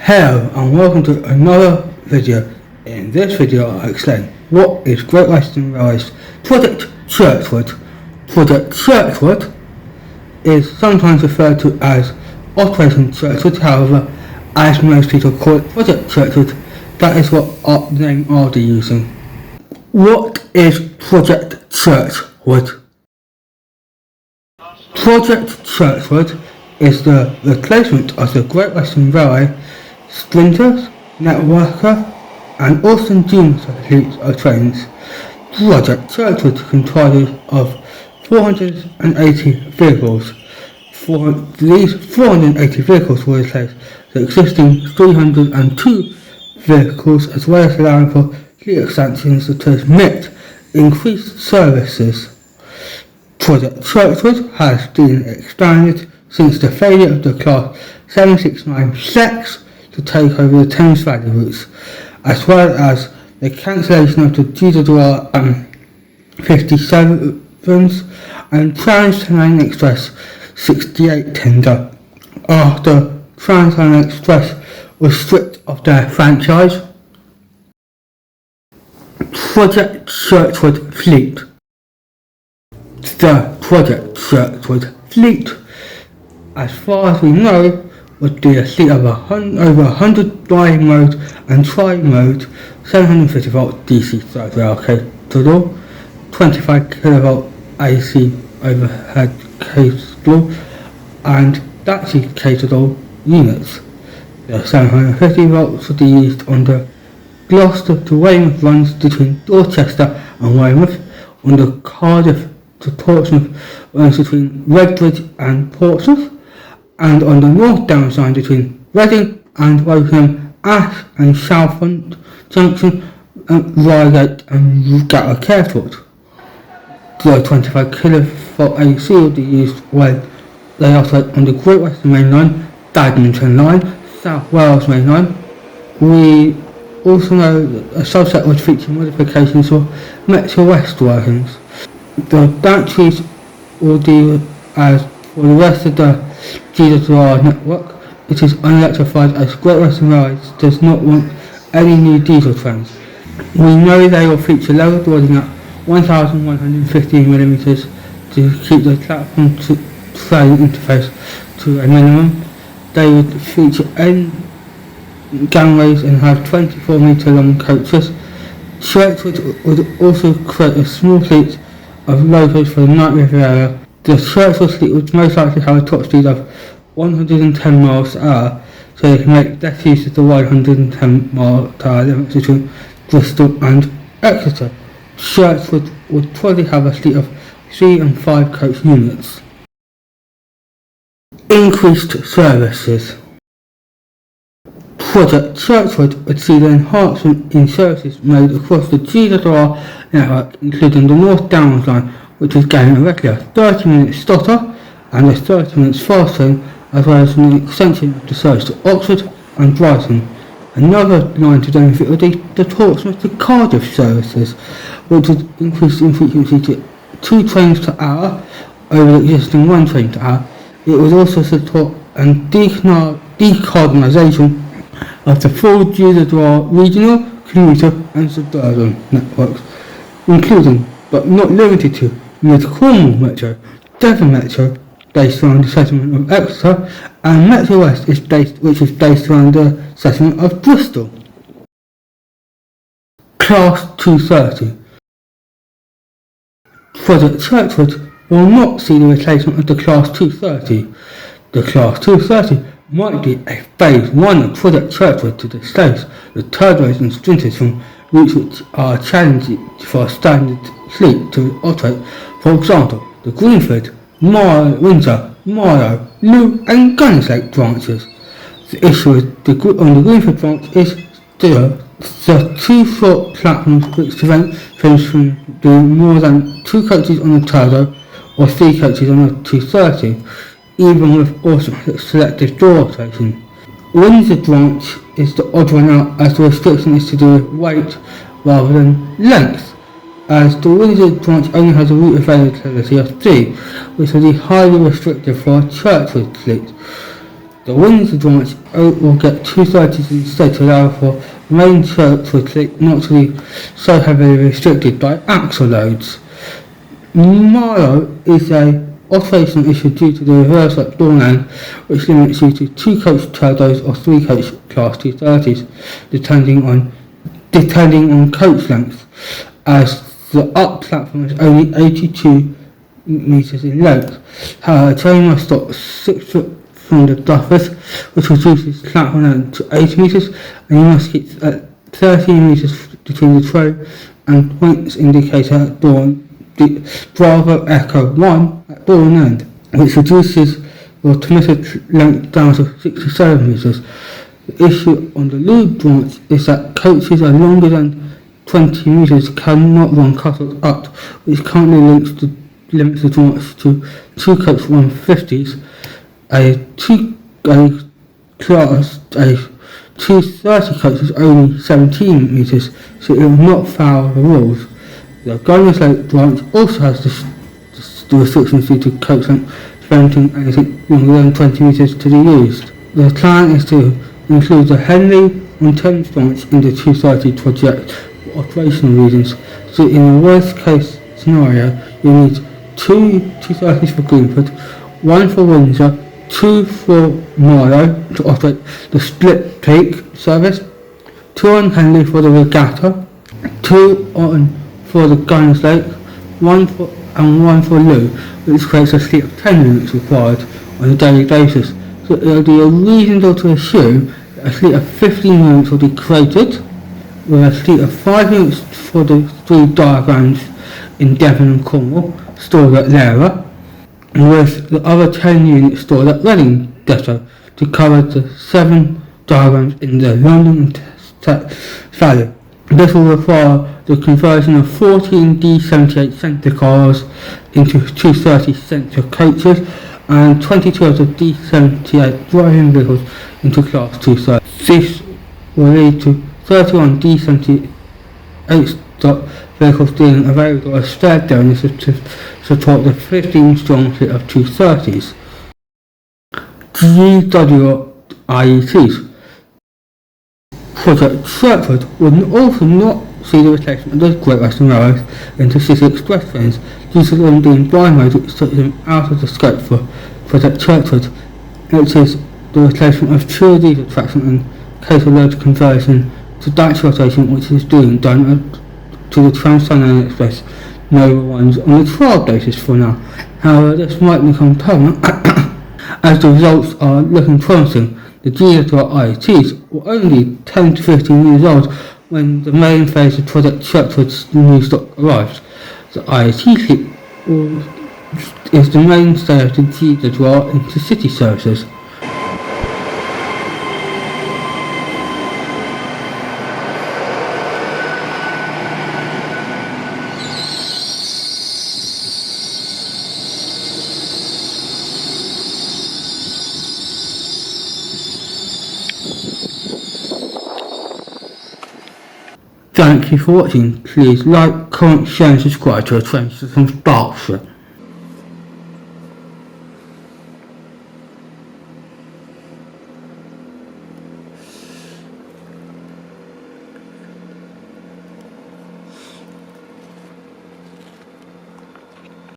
Hello and welcome to another video. In this video I'll explain what is Great Western Railway's Project Churchward. Project Churchward is sometimes referred to as Operation Churchward, however, as most people call it Project Churchward, that is what name I'll be using. What is Project Churchward? Project Churchward is the replacement of the Great Western Railway Sprinters, Networker and Austin Junior fleets of trains. Project Churchward comprises of 480 vehicles. These 480 vehicles will replace the existing 302 vehicles, as well as allowing for fleet extensions to transmit increased services. Project Churchward has been expanded since the failure of the Class 769 SEX to take over the Thames Valley routes, as well as the cancellation of the GWR 57s and Trans-Tasman Express 68 tender, after Trans-Tasman Express was stripped of their franchise. Project Churchward Fleet. The Project Churchward Fleet, as far as we know, would be a fleet of over 100 driving modes and tri-mode 750 volt DC side rail cable, 25 kilovolt AC overhead cable and DC cable units. The 750 volts would be used on the Gloucester to Weymouth runs between Dorchester and Weymouth, on the Cardiff to Portsmouth runs between Redbridge and Portsmouth, and on the North Downs line between Reading and Wokingham, Ash and Southend Junction, Reigate and Gatwick Airport. The 25 kilovolt AC will be used when they operate on the Great Western Main Line, Badminton Line, South Wales Main Line. We also know that a subset would feature modifications for Metro West workings. The batteries will do as for the rest of the GWR network. It is unelectrified, as Great Western Railway does not want any new diesel trains. We know they will feature lower boarding at 1115mm to keep the platform to train interface to a minimum. They would feature end gangways and have 24 metre long coaches. Churchward would also create a small fleet of locos for the Night River area. The Churchward fleet would most likely have a top speed of 110 miles per hour, so they can make less use of the 110 mile per hour limits between Bristol and Exeter. Churchward would probably have a fleet of 3 and 5 coach units. Increased services. Project Churchward would see the enhancement in services made across the GWR network, including the North Downs line, which is getting a regular 30-minute stotter and a 30 minutes fast train, as well as an extension of the service to Oxford and Brighton. Another line to benefit would be the Portsmouth to Cardiff services, which would increase in frequency to 2 trains per hour over the existing 1 train per hour. It would also support and decarbonisation of the full GWR regional, commuter and suburban networks, including but not limited to Mid Cornwall Metro, Devon Metro, based around the settlement of Exeter, and Metro West which is based around the settlement of Bristol. Class 230. Project Churchward will not see the replacement of the Class 230. The Class 230 might be a phase 1 of Project Churchward to displace the turbos and sprinters from routes which are challenging for a standard fleet to operate. For example, the Greenford, Windsor, Marlow, Loo and Gunslake branches. The issue with on the Greenford branch is the 2 short platforms which prevent trains from doing more than 2 coaches on the turbo or 3 coaches on the 230, even with automatic selective door rotation. Windsor branch is the odd one out, as the restriction is to do with weight rather than length, as the Windsor branch only has a route availability of 3, which will be highly restrictive for a Churchward fleet. The Windsor branch will get 230s instead to allow for the main Churchward fleet not to be so heavily restricted by axle loads. Milo is a operational issue due to the reverse at Dornan, which limits you to 2-coach turdos or 3-coach class 230s, depending on coach length, as the up platform is only 82 metres in length. However, a train must stop 6 foot from the duffers, which reduces platform length to 80 metres, and you must keep at 13 metres between the train and points indicator at dawn. Bravo Echo 1 at Dawn End, which reduces your permitted length down to 67 metres. The issue on the Loop branch is that coaches are longer than 20 metres cannot run cut-off up, which currently limits the branch to 2-coach 150s, a 230 coach is only 17 metres, so it will not foul the rules. The Gunners Lake branch also has the restrictions due to coach length, preventing anything longer than 20 metres to be used. The plan is to include the Henley-on-Thames branch in the 230 project for operational reasons, so in the worst case scenario you need 2 230s for Greenford, 1 for Windsor, 2 for Marlow to operate the split peak service, 2 on Henley for the regatta, 2 for the Gunners Lake, 1 for Loo, which creates a fleet of 10 units required on a daily basis. So it will be reasonable to assume that a fleet of 15 units will be created, with a fleet of 5 units for the 3 diagrams in Devon and Cornwall stored at Lara, with the other 10 units stored at Reading Depot to cover the 7 diagrams in the London and Valley. This will require the conversion of 14 D-78 centre cars into 230 centre coaches and 22 of the D-78 driving vehicles into Class 230. This will lead to 31 D-78 stock vehicles being available as spare donors to support the 15-strong fleet of 230s. GW IETs. Project Churchward would also not see the replacement of the Great Western Railway intercity express trains due to them being blind mode, which took them out of the scope for Project Churchward, which is the replacement of pure diesel traction and case of load conversion to dash rotation, which is being done to the Trans-Southern Express Nova ones on a trial basis for now. However, this might become permanent as the results are looking promising. The GW IETs were only 10 to 15 years old when the main phase of Project Churchward's new stock arrived. The IET fleet is the mainstay of the GW intercity services. Thank you for watching. Please like, comment, share and subscribe to A Trainspotter From Berkshire.